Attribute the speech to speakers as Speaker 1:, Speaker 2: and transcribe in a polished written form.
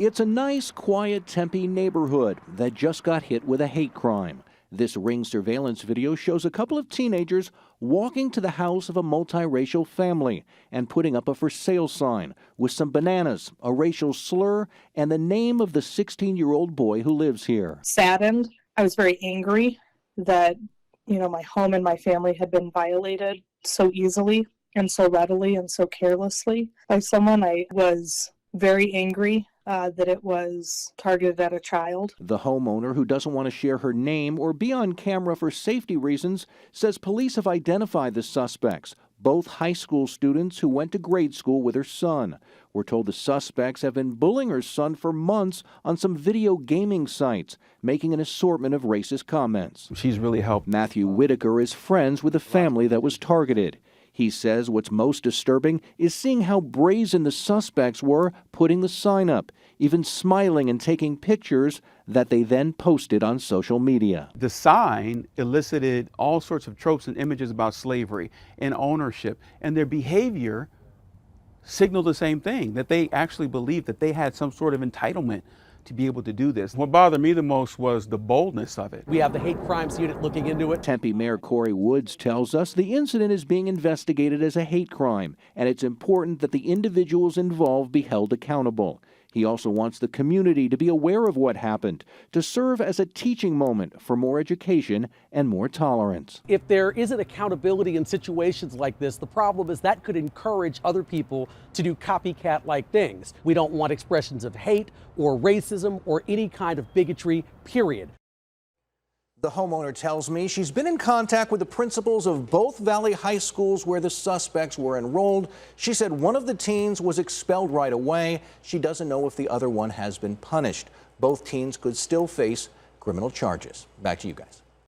Speaker 1: It's a nice, quiet Tempe neighborhood that just got hit with a hate crime. This Ring surveillance video shows a couple of teenagers walking to the house of a multiracial family and putting up a for sale sign with some bananas, a racial slur, and the name of the 16-year-old boy who lives here.
Speaker 2: Saddened. I was very angry that, my home and my family had been violated so easily and so readily and so carelessly by someone. I was very angry that it was targeted at a child.
Speaker 1: The homeowner, who doesn't want to share her name or be on camera for safety reasons, says police have identified the suspects, both high school students who went to grade school with her son. We're told the suspects have been bullying her son for months on some video gaming sites, making an assortment of racist comments.
Speaker 3: She's really helped.
Speaker 1: Matthew Whitaker is friends with the family that was targeted. He says what's most disturbing is seeing how brazen the suspects were putting the sign up, even smiling and taking pictures that they then posted on social media.
Speaker 3: The sign elicited all sorts of tropes and images about slavery and ownership, and their behavior signaled the same thing, that they actually believed that they had some sort of entitlement to be able to do this. What bothered me the most was the boldness of it.
Speaker 4: We have the hate crimes unit looking into it.
Speaker 1: Tempe Mayor Corey Woods tells us the incident is being investigated as a hate crime, and it's important that the individuals involved be held accountable. He also wants the community to be aware of what happened, to serve as a teaching moment for more education and more tolerance.
Speaker 4: If there isn't accountability in situations like this, the problem is that could encourage other people to do copycat-like things. We don't want expressions of hate or racism or any kind of bigotry, period.
Speaker 1: The homeowner tells me she's been in contact with the principals of both Valley high schools where the suspects were enrolled. She said one of the teens was expelled right away. She doesn't know if the other one has been punished. Both teens could still face criminal charges. Back to you guys.